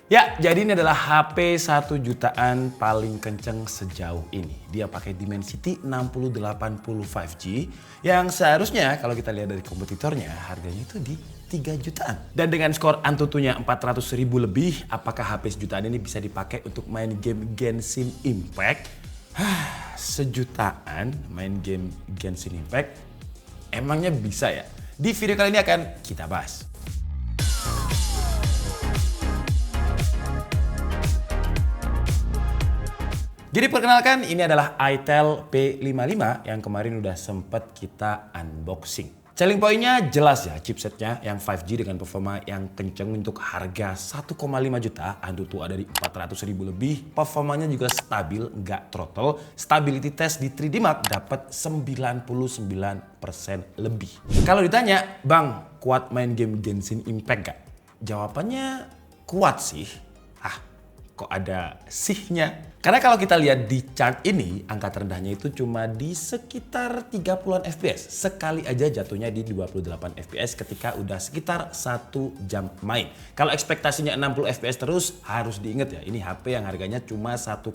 Ya, jadi ini adalah HP 1 jutaan paling kenceng sejauh ini. Dia pakai Dimensity 6080 5G yang seharusnya kalau kita lihat dari kompetitornya harganya itu di 3 jutaan. Dan dengan skor Antutunya 400.000 lebih, apakah HP sejutaan ini bisa dipakai untuk main game Genshin Impact? Sejutaan main game Genshin Impact? Emangnya bisa ya? Di video kali ini akan kita bahas. Jadi perkenalkan, ini adalah itel P55 yang kemarin udah sempet kita unboxing. Selling point-nya jelas ya, chipsetnya yang 5G dengan performa yang kenceng untuk harga 1,5 juta. Antutu ada di 400.000 lebih, performanya juga stabil, nggak throttle. Stability test di 3D Mark dapat 99% lebih. Kalau ditanya, Bang, kuat main game Genshin Impact gak? Jawabannya kuat sih. Kok ada sihnya? Karena kalau kita lihat di chart ini, angka terendahnya itu cuma di sekitar 30-an FPS. Sekali aja jatuhnya di 28 FPS ketika udah sekitar 1 jam main. Kalau ekspektasinya 60 FPS terus, harus diingat ya, ini HP yang harganya cuma 1,5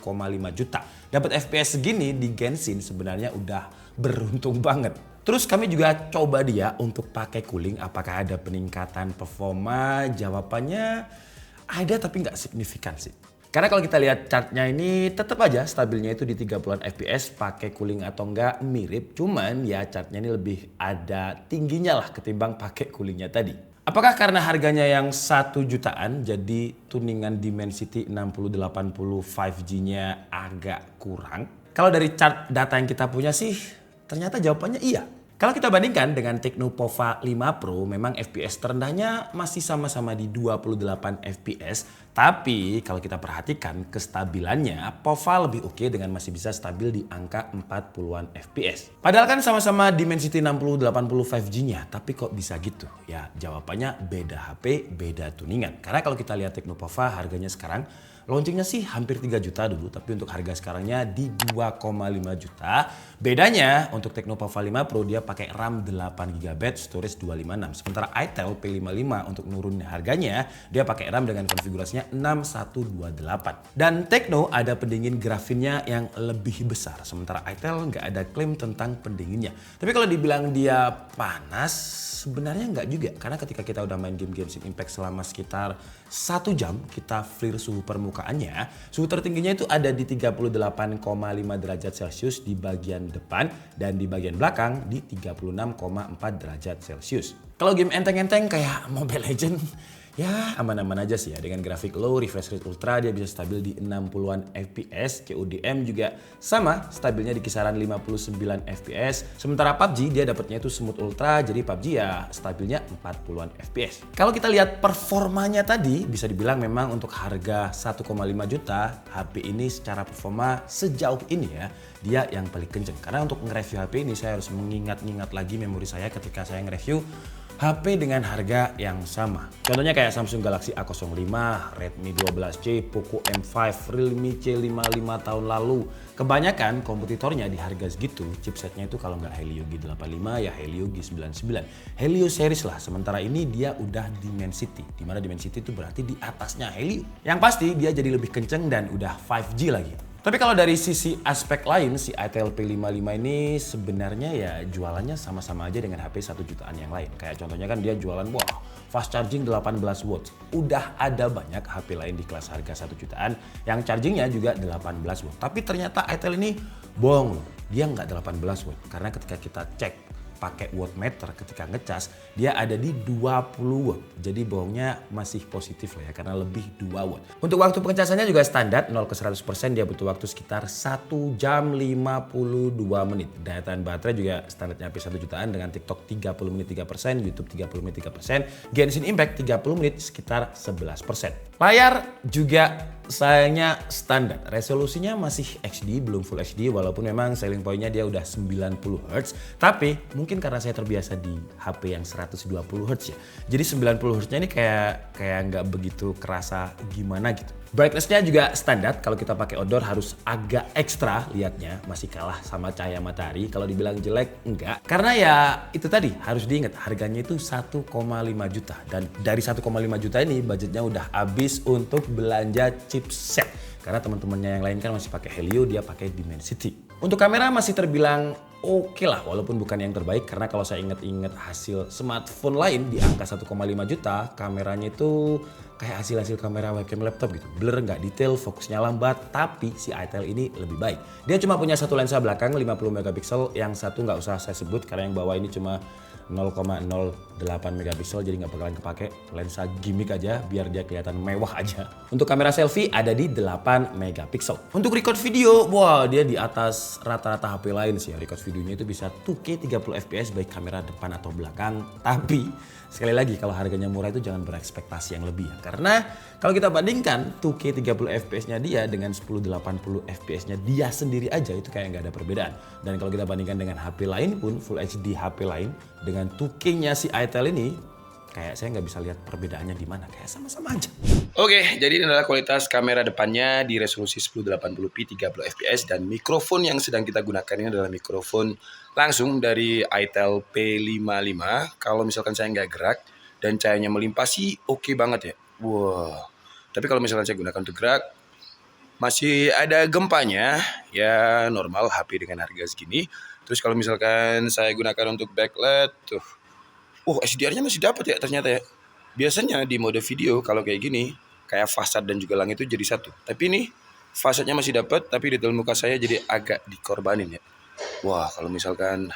juta. Dapat FPS segini di Genshin sebenarnya udah beruntung banget. Terus kami juga coba dia untuk pakai cooling, apakah ada peningkatan performa? Jawabannya ada tapi nggak signifikan sih. Karena kalau kita lihat chartnya ini tetap aja stabilnya itu di 30-an FPS, pakai cooling atau enggak mirip. Cuman ya chartnya ini lebih ada tingginya lah ketimbang pakai coolingnya tadi. Apakah karena harganya yang 1 jutaan jadi tuningan Dimensity 6080 5G-nya agak kurang? Kalau dari chart data yang kita punya sih ternyata jawabannya iya. Kalau kita bandingkan dengan Tecno Pova 5 Pro, memang FPS terendahnya masih sama-sama di 28 FPS. Tapi kalau kita perhatikan kestabilannya, Pova lebih oke dengan masih bisa stabil di angka 40-an FPS. Padahal kan sama-sama Dimensity 6080 5G-nya, tapi kok bisa gitu? Ya jawabannya beda HP, beda tuningan. Karena kalau kita lihat Tecno Pova harganya sekarang, launchingnya sih hampir 3 juta dulu, tapi untuk harga sekarangnya di 2,5 juta. Bedanya untuk Tecno Pova 5 Pro dia pakai RAM 8GB, storage 256. Sementara itel P55 untuk nurunin harganya, dia pakai RAM dengan konfigurasinya 6128. Dan Tecno ada pendingin grafinnya yang lebih besar, sementara itel nggak ada klaim tentang pendinginnya. Tapi kalau dibilang dia panas, sebenarnya nggak juga. Karena ketika kita udah main game Genshin Impact selama sekitar 1 jam, kita clear suhu permukaannya, suhu tertingginya itu ada di 38,5 derajat Celcius di bagian depan dan di bagian belakang di 36,4 derajat Celcius. Kalau game enteng-enteng kayak Mobile Legends, ya aman-aman aja sih ya. Dengan grafik low, refresh rate ultra dia bisa stabil di 60-an FPS. CODM juga sama, stabilnya di kisaran 59 FPS. Sementara PUBG dia dapatnya itu smooth ultra, jadi PUBG ya stabilnya 40-an FPS. Kalau kita lihat performanya tadi, bisa dibilang memang untuk harga 1,5 juta, HP ini secara performa sejauh ini ya, dia yang paling kenceng. Karena untuk nge-review HP ini saya harus mengingat-ingat lagi memori saya ketika saya nge-review HP dengan harga yang sama. Contohnya kayak Samsung Galaxy A05, Redmi 12C, Poco M5, Realme C55 tahun lalu. Kebanyakan kompetitornya di harga segitu, chipsetnya itu kalau nggak Helio G85 ya Helio G99. Helio series lah, sementara ini dia udah Dimensity. Dimana Dimensity itu berarti di atasnya Helio. Yang pasti dia jadi lebih kenceng dan udah 5G lagi. Tapi kalau dari sisi aspek lain, si itel P55 ini sebenarnya ya jualannya sama-sama aja dengan HP 1 jutaan yang lain. Kayak contohnya kan dia jualan, wah fast charging 18 watts. Udah ada banyak HP lain di kelas harga 1 jutaan yang chargingnya juga 18 watt. Tapi ternyata itel ini bohong loh, dia nggak 18 watt. Karena ketika kita cek pakai wattmeter ketika ngecas, dia ada di 20 watt. Jadi bohongnya masih positif lah ya, karena lebih 2 watt. Untuk waktu pengecasannya juga standar, 0 ke 100% dia butuh waktu sekitar 1 jam 52 menit. Daya tahan baterai juga standarnya HP 1 jutaan dengan TikTok 30 menit 3%, YouTube 30 menit 3%, Genshin Impact 30 menit sekitar 11%. Layar juga sayangnya standar. Resolusinya masih HD, belum Full HD, walaupun memang selling point-nya dia udah 90 Hz. Tapi mungkin karena saya terbiasa di HP yang 120 Hz ya. Jadi 90 Hz-nya ini kayak nggak begitu kerasa gimana gitu. Brightness-nya juga standar, kalau kita pakai outdoor harus agak ekstra lihatnya, masih kalah sama cahaya matahari. Kalau dibilang jelek, enggak. Karena ya itu tadi, harus diingat harganya itu 1,5 juta. Dan dari 1,5 juta ini budgetnya udah habis untuk belanja chipset. Karena teman-temannya yang lain kan masih pakai Helio, dia pakai Dimensity. Untuk kamera masih terbilang oke lah, walaupun bukan yang terbaik. Karena kalau saya ingat-ingat hasil smartphone lain di angka 1,5 juta, kameranya itu kayak hasil-hasil kamera webcam laptop gitu. Blur, nggak detail, fokusnya lambat, tapi si itel ini lebih baik. Dia cuma punya satu lensa belakang 50 megapiksel, yang satu nggak usah saya sebut karena yang bawah ini cuma 0,08 megapiksel, jadi nggak bakalan kepake. Lensa gimmick aja biar dia kelihatan mewah aja. Untuk kamera selfie ada di 8 megapiksel. Untuk record video, wah dia di atas rata-rata HP lain sih ya. Record videonya itu bisa 2K 30 fps baik kamera depan atau belakang. Tapi sekali lagi kalau harganya murah itu jangan berekspektasi yang lebih ya. Karena kalau kita bandingkan 2K 30 fps-nya dia dengan 1080 fps-nya dia sendiri aja itu kayak nggak ada perbedaan. Dan kalau kita bandingkan dengan HP lain pun, Full HD HP lain dengan 2K-nya si itel ini, kayak saya nggak bisa lihat perbedaannya di mana, kayak sama-sama aja. Oke, jadi ini adalah kualitas kamera depannya di resolusi 1080p 30 fps dan mikrofon yang sedang kita gunakan ini adalah mikrofon langsung dari itel P55. Kalau misalkan saya nggak gerak dan cahayanya melimpah sih oke banget ya. Wow. Tapi kalau misalkan saya gunakan untuk gerak, masih ada gempanya, ya normal HP dengan harga segini. Terus kalau misalkan saya gunakan untuk backlight, tuh, HDR-nya masih dapat ya ternyata ya. Biasanya di mode video kalau kayak gini, kayak fasad dan juga langit itu jadi satu. Tapi ini fasadnya masih dapat, tapi detail muka saya jadi agak dikorbanin ya. Wah, kalau misalkan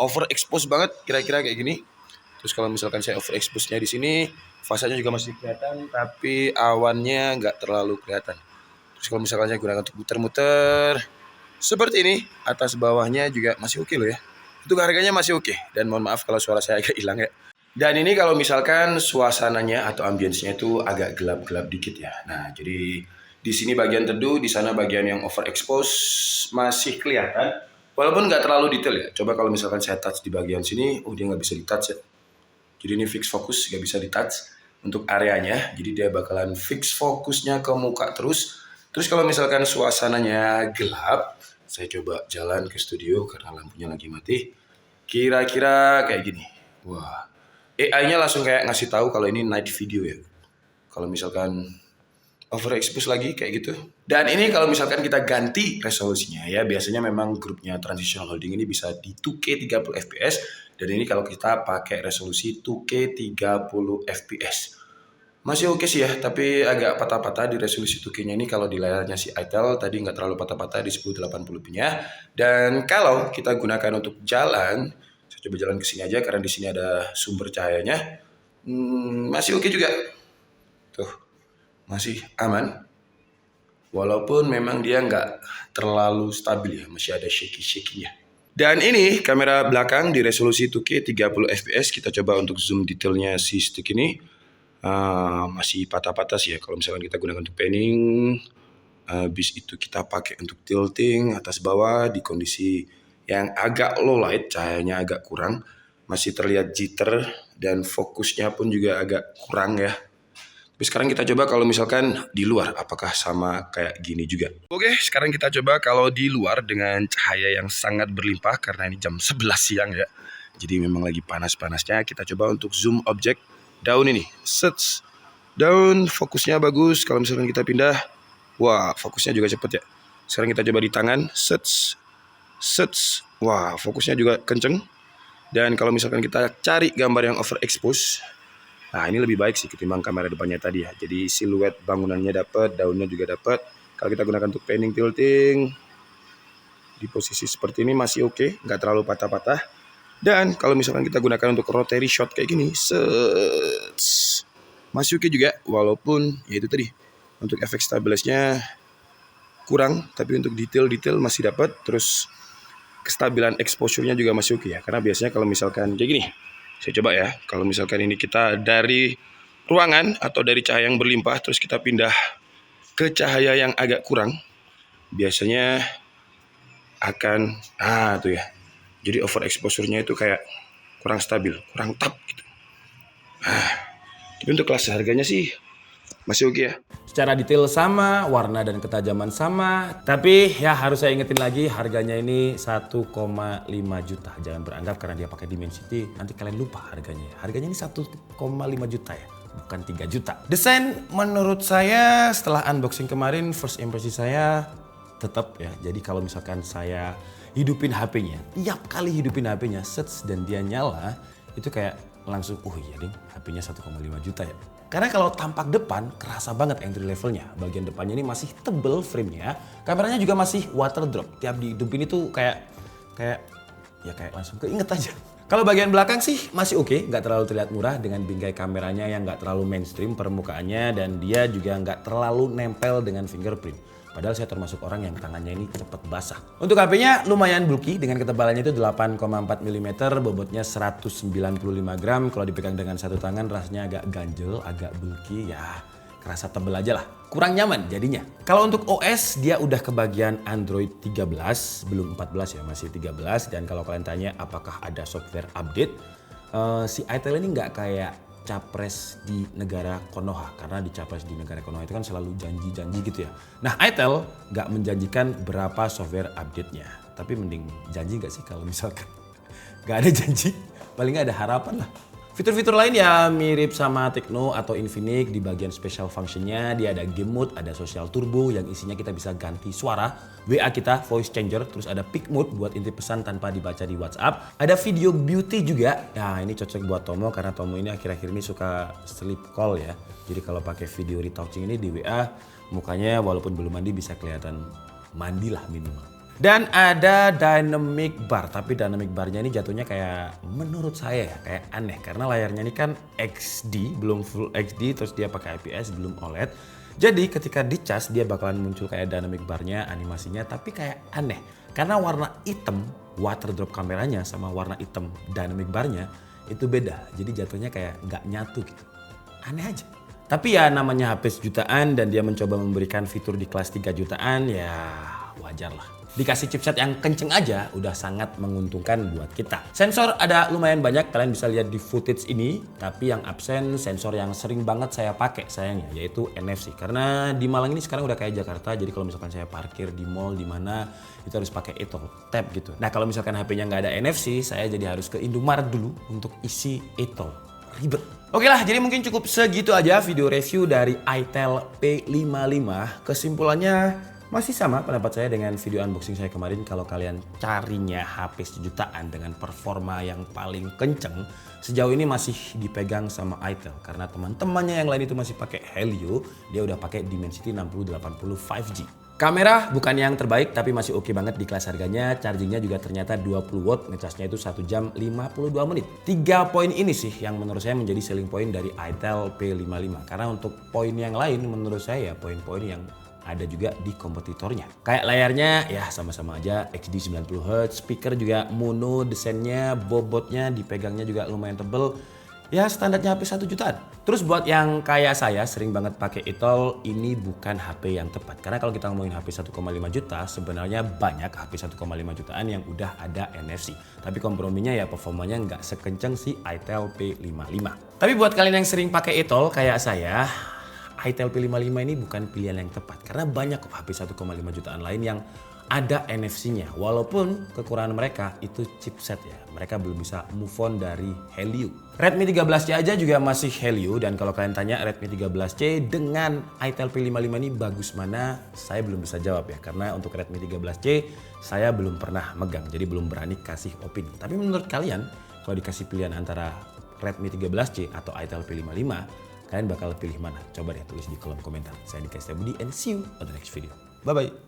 overexpose banget kira-kira kayak gini. Terus kalau misalkan saya overexpose-nya di sini, fasadnya juga masih kelihatan, tapi awannya nggak terlalu kelihatan. Terus kalau misalkan saya gunakan untuk muter-muter seperti ini, atas bawahnya juga masih oke loh ya. Itu harganya masih oke. Dan mohon maaf kalau suara saya agak hilang ya. Dan ini kalau misalkan suasananya atau ambience-nya itu agak gelap-gelap dikit ya. Nah, jadi di sini bagian teduh, di sana bagian yang overexpose masih kelihatan. Walaupun nggak terlalu detail ya. Coba kalau misalkan saya touch di bagian sini, dia nggak bisa di-touch ya. Jadi ini fix fokus, nggak bisa di-touch untuk areanya. Jadi dia bakalan fix fokusnya ke muka terus. Terus kalau misalkan suasananya gelap, saya coba jalan ke studio karena lampunya lagi mati. Kira-kira kayak gini. Wah, AI-nya langsung kayak ngasih tahu kalau ini night video ya. Kalau misalkan overexpose lagi kayak gitu. Dan ini kalau misalkan kita ganti resolusinya ya, biasanya memang grupnya Transitional Holding ini bisa di 2K 30 fps. Dan ini kalau kita pakai resolusi 2K 30 fps. Masih oke sih ya, tapi agak patah-patah di resolusi 2K-nya ini kalau di layarnya si itel tadi nggak terlalu patah-patah di 1080p-nya. Dan kalau kita gunakan untuk jalan, saya coba jalan ke sini aja karena di sini ada sumber cahayanya. Masih oke juga. Tuh, masih aman. Walaupun memang dia nggak terlalu stabil ya, masih ada shaky-shaky-nya. Dan ini kamera belakang di resolusi 2K 30 fps. Kita coba untuk zoom detailnya si stick ini. Masih patah-patah sih ya kalau misalkan kita gunakan untuk panning. Habis itu kita pakai untuk tilting atas bawah di kondisi yang agak low light, cahayanya agak kurang, masih terlihat jitter dan fokusnya pun juga agak kurang ya. Tapi sekarang kita coba kalau misalkan di luar apakah sama kayak gini juga. Oke, sekarang kita coba kalau di luar dengan cahaya yang sangat berlimpah karena ini jam 11 siang ya. Jadi memang lagi panas-panasnya. Kita coba untuk zoom objek daun ini, sets, daun fokusnya bagus. Kalau misalkan kita pindah, wah fokusnya juga cepet ya. Sekarang kita coba di tangan, sets, wah fokusnya juga kenceng. Dan kalau misalkan kita cari gambar yang overexpose, nah ini lebih baik sih ketimbang kamera depannya tadi ya. Jadi siluet bangunannya dapat, daunnya juga dapat. Kalau kita gunakan untuk panning tilting, di posisi seperti ini masih oke, nggak terlalu patah-patah. Dan kalau misalkan kita gunakan untuk rotary shot kayak gini, masih oke juga. Walaupun ya itu tadi, untuk efek stabilisnya kurang, tapi untuk detail-detail masih dapat. Terus kestabilan exposure-nya juga masih oke ya. Karena biasanya kalau misalkan kayak gini, saya coba ya, kalau misalkan ini kita dari ruangan atau dari cahaya yang berlimpah, terus kita pindah ke cahaya yang agak kurang, biasanya akan tuh ya. Jadi overexposure-nya itu kayak kurang stabil, kurang tap gitu. Tapi untuk kelas harganya sih masih oke ya. Secara detail sama, warna dan ketajaman sama, tapi ya harus saya ingetin lagi harganya ini 1,5 juta. Jangan beranggap karena dia pakai Dimensity nanti kalian lupa harganya. Harganya ini 1,5 juta ya, bukan 3 juta. Desain menurut saya setelah unboxing kemarin, first impression saya tetap ya. Jadi kalau misalkan saya hidupin HP-nya, tiap kali hidupin HP-nya, sets dan dia nyala, itu kayak langsung, iya ding, HP-nya 1,5 juta ya. Karena kalau tampak depan, kerasa banget entry levelnya. Bagian depannya ini masih tebel framenya, kameranya juga masih water drop. Tiap dihidupin itu kayak langsung keinget aja. Kalau bagian belakang sih masih oke, nggak terlalu terlihat murah dengan bingkai kameranya yang nggak terlalu mainstream permukaannya dan dia juga nggak terlalu nempel dengan fingerprint. Padahal saya termasuk orang yang tangannya ini cepet basah. Untuk HP-nya lumayan bulky dengan ketebalannya itu 8,4 mm, bobotnya 195 gram. Kalau dipegang dengan satu tangan rasanya agak ganjel, agak bulky ya. Kerasa tebel aja lah. Kurang nyaman jadinya. Kalau untuk OS dia udah kebagian Android 13, belum 14 ya, masih 13. Dan kalau kalian tanya apakah ada software update, si itel ini nggak kayak capres di negara Konoha, karena di capres di negara Konoha itu kan selalu janji-janji gitu ya. Nah, itel nggak menjanjikan berapa software update-nya, tapi mending janji nggak sih kalau misalkan nggak ada janji, paling nggak ada harapan lah. Fitur-fitur lain ya mirip sama Tecno atau Infinix. Di bagian special functionnya dia ada game mode, ada social turbo yang isinya kita bisa ganti suara, WA kita, voice changer, terus ada pick mode buat inti pesan tanpa dibaca di WhatsApp. Ada video beauty juga, ya ini cocok buat Tomo karena Tomo ini akhir-akhir ini suka sleep call ya. Jadi kalau pakai video retouching ini di WA, mukanya walaupun belum mandi bisa kelihatan mandi lah minimal. Dan ada dynamic bar, tapi dynamic barnya ini jatuhnya kayak menurut saya ya kayak aneh karena layarnya ini kan XD, belum full XD, terus dia pakai IPS belum OLED. Jadi ketika dicas dia bakalan muncul kayak dynamic barnya, animasinya, tapi kayak aneh karena warna hitam water drop kameranya sama warna hitam dynamic barnya itu beda. Jadi jatuhnya kayak nggak nyatu gitu, aneh aja. Tapi ya namanya HP sejutaan dan dia mencoba memberikan fitur di kelas 3 jutaan ya wajar lah. Dikasih chipset yang kenceng aja udah sangat menguntungkan buat kita. Sensor ada lumayan banyak, kalian bisa lihat di footage ini. Tapi yang absen sensor yang sering banget saya pakai sayangnya yaitu NFC. Karena di Malang ini sekarang udah kayak Jakarta, jadi kalau misalkan saya parkir di mall di mana itu harus pakai e-tol, tap gitu. Nah kalau misalkan HP-nya nggak ada NFC, saya jadi harus ke Indomaret dulu untuk isi e-tol. Ribet. Oke lah, jadi mungkin cukup segitu aja video review dari itel P55. Kesimpulannya masih sama pendapat saya dengan video unboxing saya kemarin. Kalau kalian carinya HP sejutaan dengan performa yang paling kenceng, sejauh ini masih dipegang sama itel. Karena teman-temannya yang lain itu masih pakai Helio, dia udah pakai Dimensity 6080 5G. Kamera bukan yang terbaik tapi masih oke banget di kelas harganya. Chargingnya juga ternyata 20 watt, ngecasnya itu 1 jam 52 menit. 3 poin ini sih yang menurut saya menjadi selling point dari itel P55. Karena untuk poin yang lain menurut saya poin-poin yang ada juga di kompetitornya. Kayak layarnya ya sama-sama aja XD 90Hz, speaker juga mono, desainnya, bobotnya, dipegangnya juga lumayan tebel. Ya standarnya HP 1 jutaan. Terus buat yang kayak saya sering banget pakai e-tol, ini bukan HP yang tepat. Karena kalau kita ngomongin HP 1,5 juta, sebenarnya banyak HP 1,5 jutaan yang udah ada NFC. Tapi komprominya ya performanya nggak sekenceng si itel P55. Tapi buat kalian yang sering pakai e-tol kayak saya, itel P55 ini bukan pilihan yang tepat karena banyak kok HP 1,5 jutaan lain yang ada NFC-nya. Walaupun kekurangan mereka itu chipset ya. Mereka belum bisa move on dari Helio. Redmi 13C aja juga masih Helio dan kalau kalian tanya Redmi 13C dengan itel P55 ini bagus mana? Saya belum bisa jawab ya karena untuk Redmi 13C saya belum pernah megang jadi belum berani kasih opini. Tapi menurut kalian kalau dikasih pilihan antara Redmi 13C atau itel P55, kalian bakal pilih mana? Coba deh tulis di kolom komentar. Saya Dika Setiabudi and see you on the next video. Bye-bye.